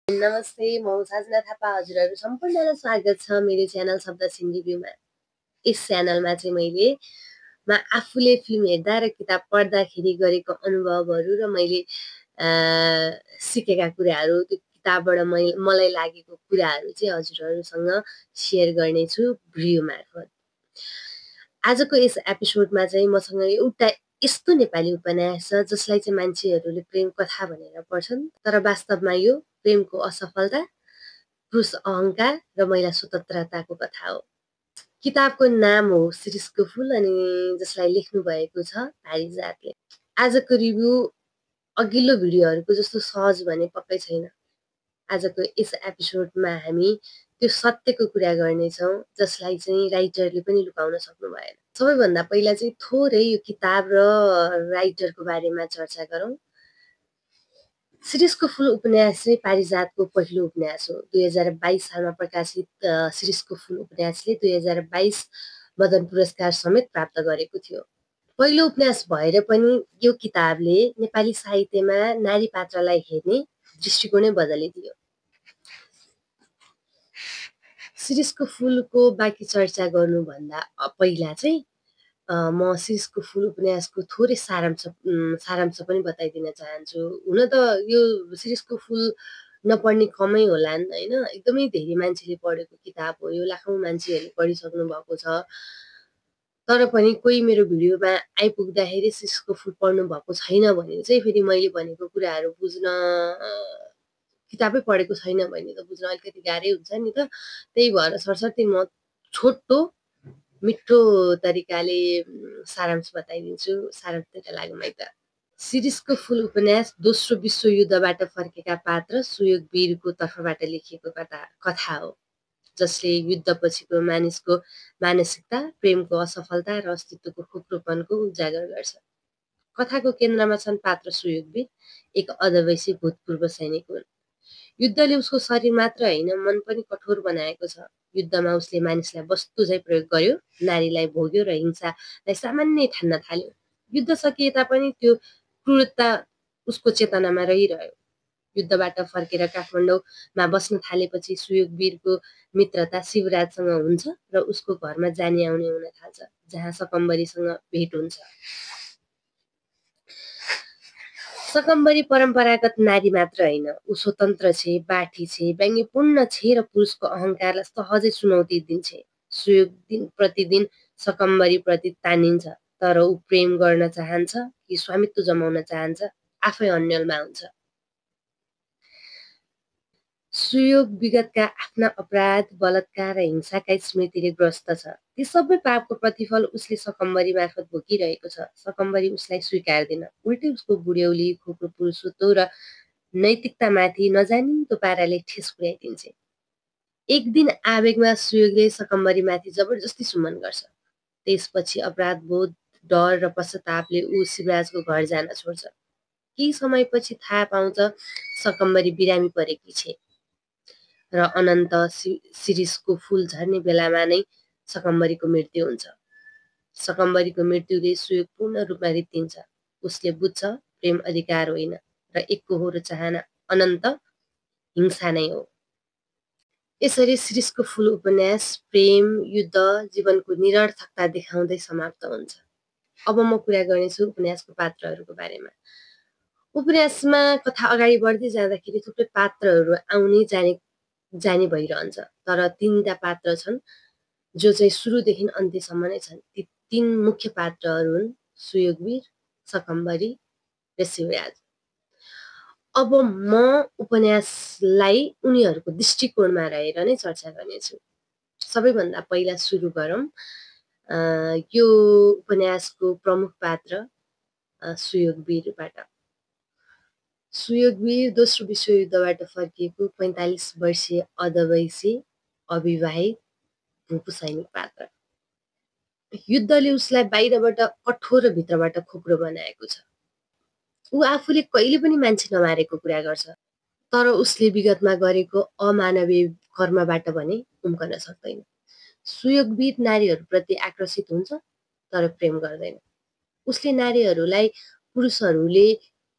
नमस्ते, म साजना थापा। हजुरहरू सम्पूर्णलाई स्वागत छ मेरो च्यानल शब्द सिंह रिभ्यूमा। यस च्यानलमा चाहिँ मैले आफूले फिल्म हेर्दा र किताब पढ्दाखेरि गरेको अनुभवहरू र मैले सिकेका कुराहरू, त्यो किताबबाट मलाई लागेको कुराहरू चाहिँ हजुरहरूसँग सेयर गर्नेछु भिडियो मार्फत। आजको यस एपिसोडमा चाहिँ मसँग एउटा यस्तो नेपाली उपन्यास छ जसलाई चाहिँ मान्छेहरूले प्रेम कथा भनेर पढ्छन्, तर वास्तवमा यो प्रेमको असफलता, पुरुष अहंकार र महिला स्वतन्त्रताको कथा हो। किताबको नाम हो शिरीषको फूल अनि जसलाई लेख्नु भएको छ पारिजातले। आजको रिभ्यू अघिल्लो भिडियोहरूको जस्तो सहज भने पक्कै छैन। आजको यस एपिसोडमा हामी त्यो सत्यको कुरा गर्नेछौँ जसलाई चाहिँ राइटरले पनि लुकाउन सक्नु भएन। सबैभन्दा पहिला चाहिँ थोरै यो किताब र राइटरको बारेमा चर्चा गरौँ। शिरीषको फूल उपन्यास चाहिँ पारिजातको पहिलो उपन्यास हो। 2022 सालमा प्रकाशित शिरीषको फूल उपन्यासले 2022 मदन पुरस्कार समेत प्राप्त गरेको थियो। पहिलो उपन्यास भएर पनि यो किताबले नेपाली साहित्यमा नारी पात्रलाई हेर्ने दृष्टिकोणै बदलिदियो। शिरीषको फूलको बाँकी चर्चा गर्नुभन्दा पहिला चाहिँ म शिरीषको फूल उपन्यासको थोरै सारांश पनि बताइदिन चाहन्छु। हुन त यो शिरीषको फूल नपढ्ने कमै होलान् होइन, एकदमै धेरै मान्छेले पढेको किताब हो यो, लाखौँ मान्छेहरूले पढिसक्नु भएको छ। तर पनि कोही मेरो भिडियोमा आइपुग्दाखेरि शिरीषको फूल पढ्नु भएको छैन भने चाहिँ फेरि मैले भनेको कुराहरू बुझ्न, किताबै पढेको छैन भने त बुझ्न अलिकति गाह्रै हुन्छ नि त। त्यही भएर सरसर्ती म छोटो मिठो तरिकाले सारांश बताइदिन्छु। सारांशतिर लागौँ है त। शिरीषको फूल उपन्यास दोस्रो विश्वयुद्धबाट फर्केका पात्र सुयोगवीरको तर्फबाट लेखिएको कथा हो जसले युद्धपछिको मानिसको मानसिकता, प्रेमको असफलता र अस्तित्वको खोक्रोपनको उजागर गर्छ। कथाको केन्द्रमा छन् पात्र सुयोगवीर, एक अधवैंशी भूतपूर्व सैनिक हुन्। युद्धले उसको शरीर मात्र होइन मन पनि कठोर बनाएको छ। युद्धमा उसले मानिसलाई वस्तु झैं प्रयोग गर्यो, नारीलाई भोग्यो र हिंसालाई सामान्य ठान्न थाल्यो। युद्ध सकिए तापनि त्यो क्रूरता उसको चेतनामा रहिरह्यो। युद्धबाट फर्केर काठमाडौँमा बस्न थालेपछि सुयोगवीरको मित्रता शिवराजसँग हुन्छ र उसको घरमा जाने आउने हुन थाल्छ, जहाँ सकम्बरीसँग भेट हुन्छ। सकम्बरी परम्परागत नारी मात्र होइन, ऊ स्वतन्त्र छे, बाठी छे, व्यङ्ग्यपूर्ण छे र पुरुषको अहंकारलाई सहजै चुनौती दिन्छे। सुयोग प्रतिदिन सकम्बरी प्रति तानिन्छ, तर ऊ प्रेम गर्न चाहन्छ कि स्वामित्व जमाउन चाहन्छ, आफै अन्यलमा हुन्छ। सुयोग विगतका आफ्ना अपराध, बलात्कार र हिंसाका स्मृतिले ग्रस्त छ। ती सबै पापको प्रतिफल उसले सकम्बरी मार्फत भोगिरहेको छ। सकम्बरी उसलाई स्वीकार्दैन, उल्टै उसको बुढ्यौली, खोक्रो पुरुषत्व र नैतिकतामाथि नजानिदो पाराले ठेस पुर्याइदिन्छे। एक दिन आवेगमा सुयोगले सकम्बरीमाथि जबरजस्ती चुम्बन गर्छ। त्यसपछि अपराधबोध, डर र पश्चातापले ऊ शिवराजको घर जान छोड्छ। केही समयपछि थाहा पाउँछ सकम्बरी बिरामी परेकी छे र अनन्त शिरीषको फूल झर्ने बेलामा नै सकम्बरीको मृत्यु हुन्छ। सकम्बरीको मृत्युले सुयोग पूर्ण रूपमा रित्तिन्छ। उसले बुझ्छ प्रेम अधिकार होइन र एकहोरो चाहना अनन्त हिंसा नै हो। यसरी शिरीषको फूल उपन्यास प्रेम, युद्ध, जीवनको निरर्थकता देखाउँदै समाप्त हुन्छ। अब म कुरा गर्नेछु उपन्यासको पात्रहरूको बारेमा। उपन्यासमा कथा अगाडि बढ्दै जाँदाखेरि थुप्रै पात्रहरू आउने जाने भइरहन्छ, तर तीनटा पात्र छन् जो चाहिँ सुरुदेखि अन्त्यसम्म नै छन्। ती तीन मुख्य पात्रहरू हुन् सुयोगवीर, सकम्बरी र शिवराज। अब म उपन्यासलाई उनीहरूको दृष्टिकोणमा रहेर नै चर्चा गर्नेछु। सबैभन्दा पहिला सुरु गरौँ यो उपन्यासको प्रमुख पात्र सुयोगवीरबाट। सुयोगवीर दोस्रो विश्वयुद्धबाट फर्किएको 45 वर्षीय अधवैंशी अविवाहित भूपू सैनिक पात्र। युद्धले उसलाई बाहिरबाट कठोर र भित्रबाट खोक्रो बनाएको छ। ऊ आफूले कहिले पनि मान्छे नमारेको कुरा गर्छ, तर उसले विगतमा गरेको अमानवीय कर्मबाट भने उम्कन सक्दैन। सुयोगवीर नारीहरूप्रति आकर्षित हुन्छ तर प्रेम गर्दैन। उसले नारीहरूलाई पुरुषहरूले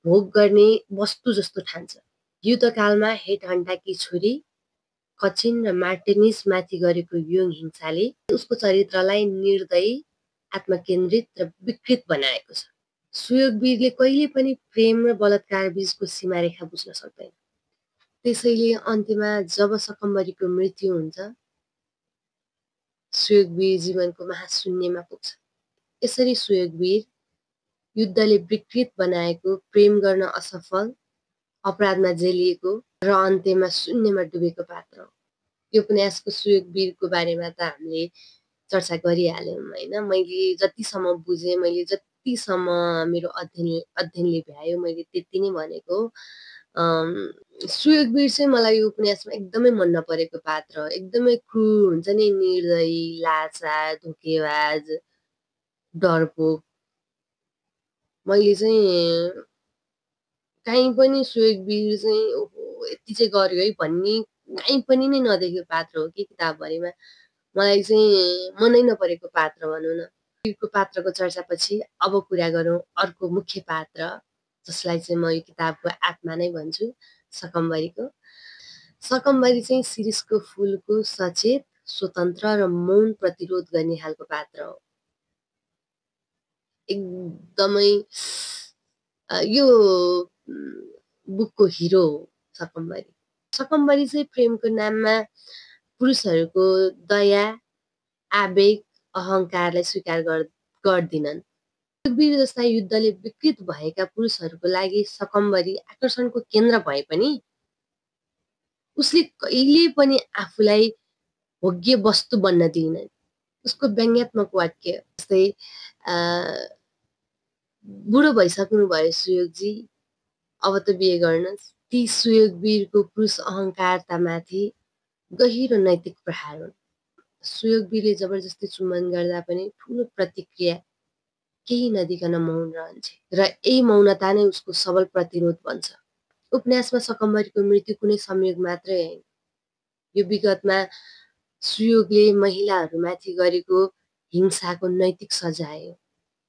भोग गर्ने वस्तु जस्तो ठान्छ। युद्धकालमा हेटहन्टाकी छोरी कचिन र मार्टिनिसमाथि गरेको यौन हिंसाले उसको चरित्रलाई निर्दयी, आत्मकेन्द्रित र विकृत बनाएको छ। सुयोगवीरले कहिले पनि प्रेम र बलात्कार बीचको सीमारेखा बुझ्न सक्दैन। त्यसैले अन्त्यमा जब सकम्बरीको मृत्यु हुन्छ, सुयोगवीर जीवनको महाशून्यमा पुग्छ। यसरी सुयोगवीर युद्धले विकृत बनाएको, प्रेम गर्न असफल, अपराधमा जेलिएको र अन्त्यमा शून्यमा डुबेको पात्र हो। यो उपन्यासको सुयोगवीरको बारेमा त हामीले चर्चा गरिहाल्यौँ होइन। मैले जतिसम्म बुझेँ, मैले जतिसम्म मेरो अध्ययनले भ्यायो, मैले त्यति नै भनेको। सुयोगवीर चाहिँ मलाई यो उपन्यासमा एकदमै मन नपरेको पात्र हो। एकदमै क्रूर हुन्छ नि, निर्दयी, लाचार, धोकेबाज, डरपोक। मैले चाहिँ काहीँ पनि सुयोगवीर चाहिँ ओहो यति चाहिँ गर्यो है भन्ने काहीँ पनि नै नदेखेको पात्र हो कि किताबभरिमा। मलाई चाहिँ मनै नपरेको पात्र भनौँ न। वीरको पात्रको चर्चापछि अब कुरा गरौँ अर्को मुख्य पात्र, जसलाई चाहिँ म यो किताबको आत्मा नै भन्छु, सकम्बरीको। सकम्बरी चाहिँ शिरीषको फुलको सचेत, स्वतन्त्र र मौन प्रतिरोध गर्ने खालको पात्र हो। एकदमै यो बुकको हिरो हो सकम्बरी। सकम्बरी चाहिँ प्रेमको नाममा पुरुषहरूको दया, आवेग, अहङ्कारलाई स्वीकार गर्दिनन्। सुयोगवीर जस्ता युद्धले विकृत भएका पुरुषहरूको लागि सकम्बरी आकर्षणको केन्द्र भए पनि उसले कहिले पनि आफूलाई भोग्य वस्तु बन्न दिइनन्। उसको व्यङ्ग्यात्मक वाक्य जस्तै बुढो भइसक्नु भयो सुयोगजी, अब त बिहे गर्नुहोस्। ती सुयोगवीरको पुरुष अहङ्कारतामाथि गहिरो नैतिक प्रहार हुन्। सुयोगवीरले जबरजस्ती चुम्बन गर्दा पनि ठुलो प्रतिक्रिया केही नदिकन मौन रहन्छे र यही मौनता नै उसको सबल प्रतिरोध बन्छ। उपन्यासमा सकम्बरीको मृत्यु कुनै संयोग मात्रै होइन। यो विगतमा सुयोगले महिलाहरूमाथि गरेको हिंसाको नैतिक सजाय हो।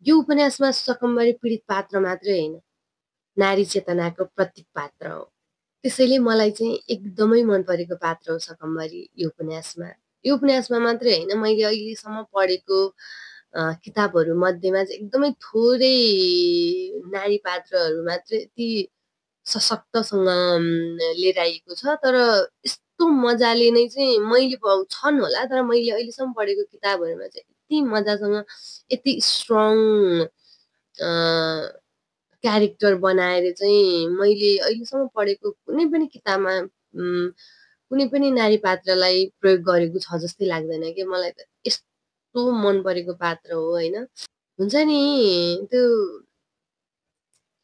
यो उपन्यासमा सकम्बरी पीडित पात्र मात्रै होइन, नारी चेतनाको प्रतीक पात्र हो। त्यसैले मलाई चाहिँ एकदमै मन परेको पात्र हो सकम्बरी यो उपन्यासमा। यो उपन्यासमा मात्रै होइन, मैले अहिलेसम्म पढेको किताबहरू मध्येमा चाहिँ एकदमै थोरै नारी पात्रहरू मात्रै यति सशक्तसँग लिएर आइएको छ। तर यस्तो मजाले नै चाहिँ मैले छन् होला, तर मैले अहिलेसम्म पढेको किताबहरूमा चाहिँ यति मजासँग, यति स्ट्रङ क्यारेक्टर बनाएर चाहिँ मैले अहिलेसम्म पढेको कुनै पनि किताबमा कुनै पनि नारी पात्रलाई प्रयोग गरेको छ जस्तै लाग्दैन कि मलाई। त यस्तो मन परेको पात्र हो होइन। हुन्छ नि त्यो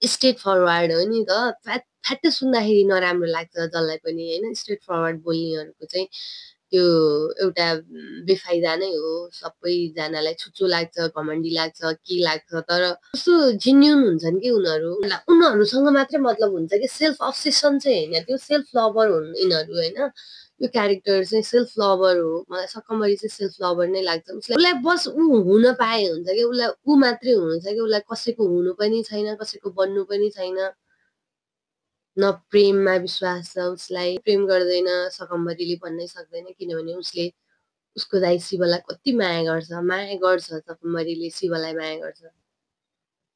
स्ट्रेट फरवार्ड हो नि त, फ्याट्ट सुन्दाखेरि नराम्रो लाग्छ जसलाई पनि होइन। स्ट्रेट फरवार्ड बोल्नेहरूको चाहिँ त्यो एउटा बेफाइदा नै हो। सबैजनालाई छुच्चो लाग्छ, घमण्डी लाग्छ, के लाग्छ, तर कस्तो जेन्युन हुन्छन् कि उनीहरूसँग मात्रै मतलब हुन्छ कि सेल्फ अब्सेसन चाहिँ होइन, त्यो सेल्फ लभर हुन् यिनीहरू होइन। यो क्यारेक्टर चाहिँ सेल्फ लभर हो। मलाई सकम्बरी चाहिँ सेल्फ लभर नै लाग्छ। उसलाई बस ऊ हुन पाए हुन्छ कि, उसलाई ऊ मात्रै हुनु छ कि, उसलाई कसैको हुनु पनि छैन, कसैको बन्नु पनि छैन। न प्रेममा विश्वास छ उसलाई, प्रेम गर्दैन सकम्बरीले भन्नै सक्दैन, किनभने उसले उसको दाइ शिवलाई कति माया गर्छ सकम्बरीले शिवलाई माया गर्छ।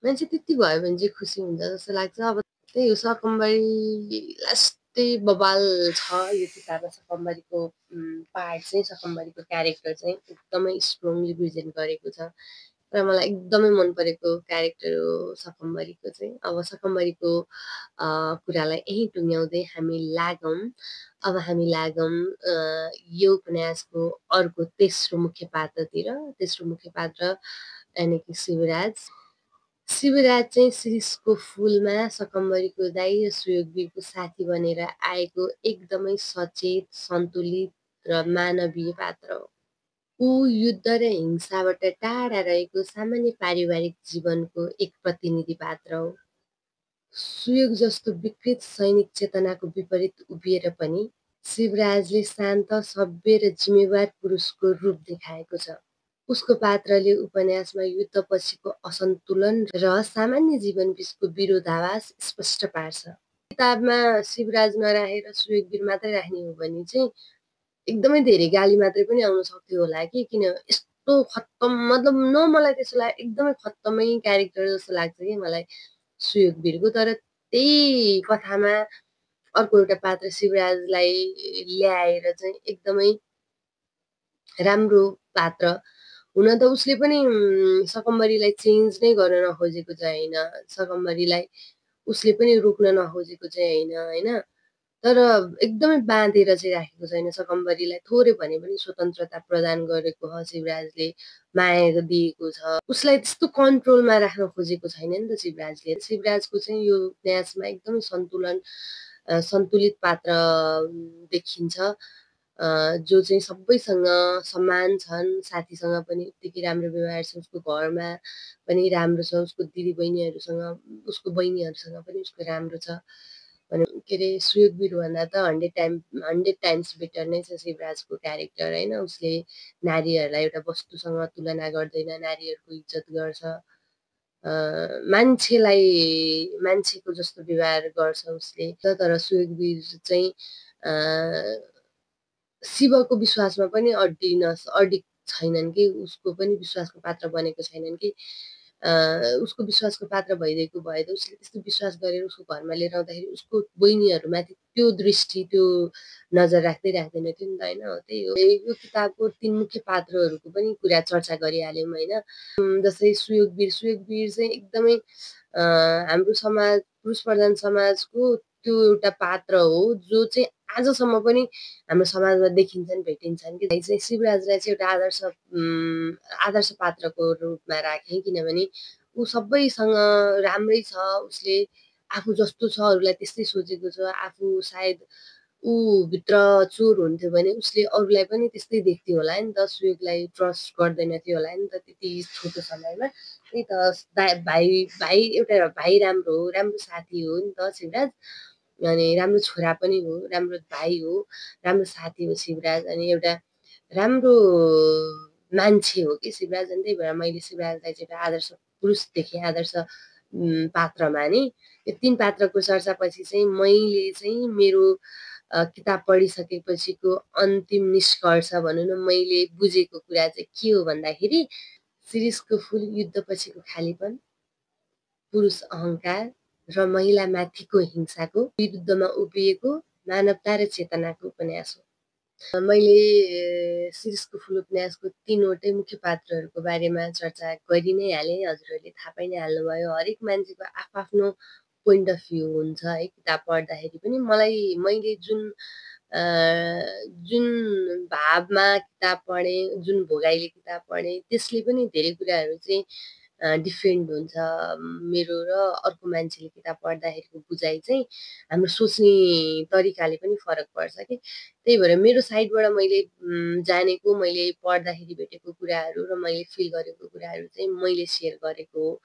मान्छे त्यति भयो भने चाहिँ खुसी हुन्छ जस्तो लाग्छ। अब त्यही हो, सकम्बरी लास्टै बबाल छ यो किताबमा। सकम्बरीको पार्ट चाहिँ, सकम्बरीको क्यारेक्टर चाहिँ एकदमै स्ट्रङली प्रेजेन्ट गरेको छ र मलाई एकदमै मन परेको क्यारेक्टर हो सकम्बरीको चाहिँ। अब सकम्बरीको कुरालाई यहीँ टुङ्ग्याउँदै हामी लागौँ यो उपन्यासको अर्को तेस्रो मुख्य पात्रतिर। तेस्रो मुख्य पात्र यानि कि शिवराज। शिवराज चाहिँ शिरीषको फुलमा सकम्बरीको दाइ र सुयोगवीरको साथी बनेर आएको एकदमै सचेत, सन्तुलित र मानवीय पात्र हो। ऊ युद्ध र हिंसाबाट टाढा रहेको सामान्य पारिवारिक जीवनको एक प्रतिनिधि पात्र हो। सुयोग जस्तो विकृत सैनिक चेतनाको विपरीत उभिएर पनि शिवराजले शान्त, सभ्य र जिम्मेवार पुरुषको रूप देखाएको छ। उसको पात्रले उपन्यासमा युद्धपछिको असन्तुलन र सामान्य जीवन बीचको विरोधाभास स्पष्ट पार्छ। किताबमा शिवराज नराखेर सुयोगवीर मात्रै राख्ने हो भने चाहिँ एकदमै धेरै गाली मात्रै पनि आउन सक्थ्यो होला कि किन यस्तो खत्तम मतलब मलाई त्यसो लाग्यो एकदमै खत्तमै क्यारेक्टर जस्तो लाग्छ कि मलाई सुयोगवीरको। तर त्यही कथामा अर्को एउटा पात्र शिवराजलाई ल्याएर चाहिँ एकदमै राम्रो पात्र हुन त उसले पनि सकम्बरीलाई चेन्ज नै गर्न नखोजेको चाहिँ होइन, सकम्बरीलाई उसले पनि रोक्न नखोजेको चाहिँ होइन होइन, तर एकदमै बाँधेर चाहिँ राखेको छैन सकम्बरीलाई, थोरै भने पनि स्वतन्त्रता प्रदान गरेको छ शिवराजले, माया दिएको छ उसलाई, त्यस्तो कन्ट्रोलमा राख्न खोजेको छैन नि त शिवराजले। शिवराजको चाहिँ यो उपन्यासमा एकदमै सन्तुलित पात्र देखिन्छ, जो चाहिँ सबैसँग समान छन्, साथीसँग पनि उत्तिकै राम्रो व्यवहार छ, उसको घरमा पनि राम्रो छ, उसको दिदीबहिनीहरूसँग उसको बहिनीहरूसँग पनि उसको राम्रो छ भने के अरे सुयोगवीर भन्दा त 100 टाइम्स बेटर नै छ शिवराजको क्यारेक्टर होइन। उसले नारीहरूलाई एउटा वस्तुसँग तुलना गर्दैन, नारीहरूको इज्जत गर्छ, मान्छेलाई मान्छेको जस्तो व्यवहार गर्छ उसले। तर सुयोगवीर चाहिँ शिवको विश्वासमा पनि अडिक छैनन् कि, उसको पनि विश्वासको पात्र बनेको छैनन् कि, उसको विश्वासको पात्र भइदिएको भए त उसले त्यस्तो विश्वास गरेर उसको घरमा लिएर आउँदाखेरि उसको बहिनीहरूमाथि त्यो दृष्टि त्यो नजर राख्दैन थियो नि त होइन। त्यही हो, यो किताबको 3 मुख्य पात्रहरूको पनि कुरा चर्चा गरिहाल्यौँ होइन। जस्तै सुयोगवीर चाहिँ एकदमै हाम्रो समाज, पुरुष प्रधान समाजको त्यो एउटा पात्र हो जो चाहिँ आजसम्म पनि हाम्रो समाजमा देखिन्छन्, भेटिन्छन् कि चाहिँ शिवराजलाई चाहिँ एउटा आदर्श पात्रको रूपमा राखेँ, किनभने ऊ सबैसँग राम्रै छ, उसले आफू जस्तो छ अरूलाई त्यस्तै सोचेको छ, आफू सायद ऊ भित्र चोर हुन्थ्यो भने उसले अरूलाई पनि त्यस्तै देख्थ्यो होला नि त, सुयोगलाई ट्रस्ट गर्दैन थियो होला नि त त्यति छोटो समयमा। त्यही त भाइ एउटा भाइ राम्रो हो, राम्रो साथी हो नि त शिवराज, अनि राम्रो छोरा पनि हो, राम्रो भाइ हो, राम्रो साथी हो शिवराज, अनि एउटा राम्रो मान्छे हो कि शिवराज। अनि त्यही भएर मैले शिवराजलाई चाहिँ एउटा आदर्श पुरुष देखेँ, आदर्श पात्र माने। यो 3 पात्रको चर्चापछि चाहिँ मैले चाहिँ मेरो किताब पढिसकेपछिको अन्तिम निष्कर्ष भनौँ न, मैले बुझेको कुरा चाहिँ के हो भन्दाखेरि शिरीषको फुल युद्धपछिको खालीपन, पुरुष अहङ्कार र महिलामाथिको हिंसाको विरुद्धमा उभिएको मानवता र चेतनाको उपन्यास हो। मैले शिरीषको फुल उपन्यासको 3वटै मुख्य पात्रहरूको बारेमा चर्चा गरि नै हालेँ, हजुरहरूले थाहा पाइ नै हाल्नुभयो। हरेक मान्छेको आफ्नो पोइन्ट अफ भ्यू हुन्छ है किताब पढ्दाखेरि पनि। मैले जुन भावमा किताब पढेँ, जुन भोगाइले किताब पढेँ, त्यसले पनि धेरै कुराहरू चाहिँ डिफ्रेन्ट हुन्छ। मेरो र अर्को मान्छेले किताब पढ्दाखेरिको बुझाइ चाहिँ हाम्रो सोच्ने तरिकाले पनि फरक पर्छ कि। त्यही भएर मेरो साइडबाट मैले जानेको, मैले पढ्दाखेरि भेटेको कुराहरू र मैले फिल गरेको कुराहरू चाहिँ मैले सेयर गरेको हो।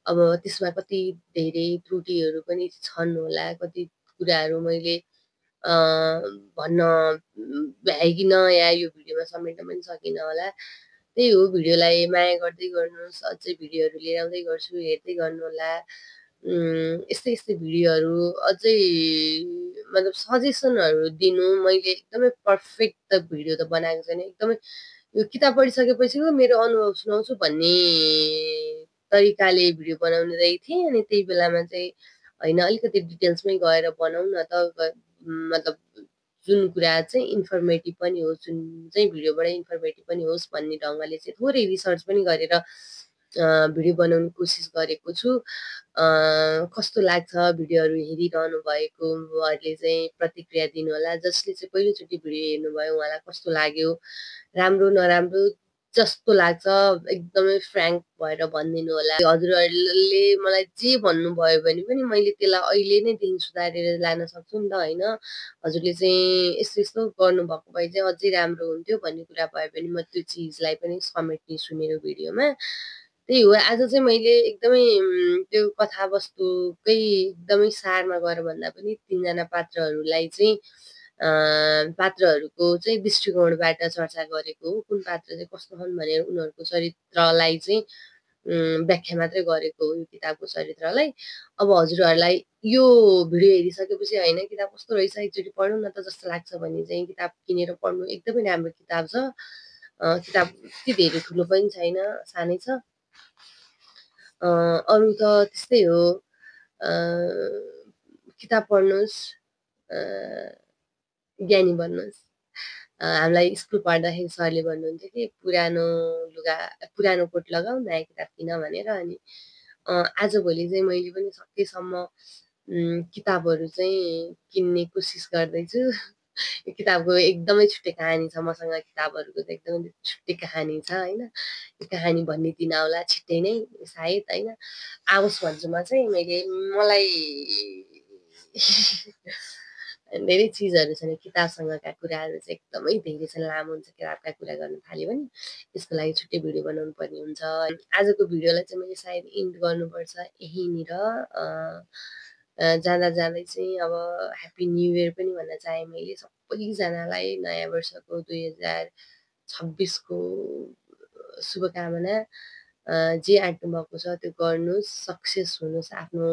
अब त्यसमा कति धेरै त्रुटिहरू पनि छन् होला, कति कुराहरू मैले भन्न भ्याइकिन या यो भिडियोमा समेट्न पनि सकिनँ होला। त्यही हो, भिडियोलाई माया गर्दै गर्नुहोस्, अझै भिडियोहरू लिएर आउँदै गर्छु, हेर्दै गर्नुहोला। यस्तै भिडियोहरू अझै मतलब सजेसनहरू दिनु, मैले एकदमै पर्फेक्ट त भिडियो त बनाएको छैन, एकदमै यो किताब पढिसकेपछि मेरो अनुभव सुनाउँछु भन्ने तरिकाले भिडियो बनाउने थिएँ। अनि त्यही बेलामा चाहिँ होइन, अलिकति डिटेल्समै गएर बनाउँ न त, मतलब जुन कुरा चाहिँ इन्फर्मेटिभ पनि होस्, जुन चाहिँ भिडियोबाट इन्फर्मेटिभ पनि होस् भन्ने ढङ्गले चाहिँ थोरै रिसर्च पनि गरेर भिडियो बनाउने कोसिस गरेको छु। कस्तो लाग्छ भिडियोहरू हेरिरहनु भएकोहरूले चाहिँ प्रतिक्रिया दिनुहोला। जसले चाहिँ पहिलोचोटि भिडियो हेर्नुभयो उहाँलाई कस्तो लाग्यो, राम्रो नराम्रो जस्तो लाग्छ एकदमै फ्र्याङ्क भएर भनिदिनु होला। हजुरहरूले मलाई जे भन्नुभयो भने पनि मैले त्यसलाई अहिले नैदेखि सुधारेर लान सक्छु नि त होइन। हजुरले चाहिँ यस्तो यस्तो गर्नुभएको भए चाहिँ अझै राम्रो हुन्थ्यो भन्ने कुरा भयो भने म त्यो चिजलाई पनि समेट्नेछु मेरो भिडियोमा। त्यही हो, आज चाहिँ मैले एकदमै त्यो कथावस्तुकै एकदमै सारमा गएर भन्दा पनि 3 जना पात्रहरूलाई चाहिँ पात्रहरूको चाहिँ दृष्टिकोणबाट चर्चा गरेको हो। कुन पात्र चाहिँ कस्तो छन् भनेर उनीहरूको चरित्रलाई चाहिँ व्याख्या मात्रै गरेको हो यो किताबको चरित्रलाई। अब हजुरहरूलाई यो भिडियो हेरिसकेपछि होइन किताब कस्तो रहेछ एकचोटि पढौँ न त जस्तो लाग्छ भने चाहिँ किताब किनेर पढ्नु एकदमै राम्रो किताब छ। किताब त्यति धेरै ठुलो पनि छैन, सानै छ। अरू त त्यस्तै हो, किताब पढ्नुहोस्, ज्ञानी बन्नुहोस्। हामीलाई स्कुल पढ्दाखेरि सरले भन्नुहुन्थ्यो कि पुरानो कोट लगाऊ नयाँ किताब किन भनेर। अनि आजभोलि चाहिँ मैले पनि सकेसम्म किताबहरू चाहिँ किन्ने कोसिस गर्दैछु। यो किताबको एकदमै छुट्टै कहानी छ मसँग, किताबहरूको चाहिँ एकदमै छुट्टै कहानी छ होइन। यो कहानी भन्ने दिन आउला छिट्टै नै सायद होइन, आओस् भन्छु म चाहिँ। मलाई धेरै चिजहरू छन् किताबसँगका कुराहरू चाहिँ एकदमै धेरै छन्, लामो हुन्छ किताबका कुरा गर्न थाल्यो भने। यसको लागि छुट्टै भिडियो बनाउनु पर्ने हुन्छ। आजको भिडियोलाई चाहिँ मैले सायद इन्ड गर्नुपर्छ यहीँनिर। जाँदा जाँदै चाहिँ अब ह्याप्पी न्यु इयर पनि भन्न चाहेँ मैले सबैजनालाई। नयाँ वर्षको 2026को शुभकामना। जे आँट्नु भएको छ त्यो गर्नुहोस्, सक्सेस हुनुहोस् आफ्नो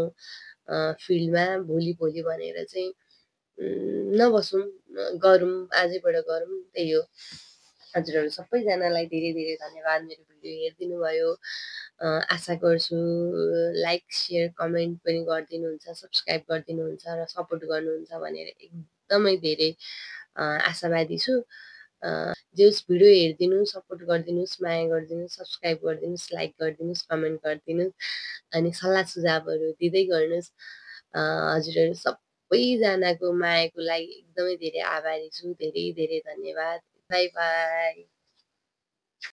फिल्डमा। भोलि भनेर चाहिँ नबसौँ, गरौँ, आजैबाट गरौँ, त्यही हो। हजुरहरू सबैजनालाई धेरै धेरै धन्यवाद मेरो भिडियो हेरिदिनु भयो। आशा गर्छु लाइक सेयर कमेन्ट पनि गरिदिनुहुन्छ, सब्सक्राइब गरिदिनुहुन्छ र सपोर्ट गर्नुहुन्छ भनेर एकदमै धेरै आशावादी छु। जे होस् भिडियो हेरिदिनुहोस्, सपोर्ट गरिदिनुहोस्, माया गरिदिनुहोस्, सब्सक्राइब गरिदिनुहोस्, लाइक गरिदिनुहोस्, कमेन्ट गरिदिनुहोस् अनि सल्लाह सुझावहरू दिँदै गर्नुहोस्। हजुरहरू सबैजनाको मायाको लागि एकदमै धेरै आभारी छु। धेरै धेरै धन्यवाद। By by.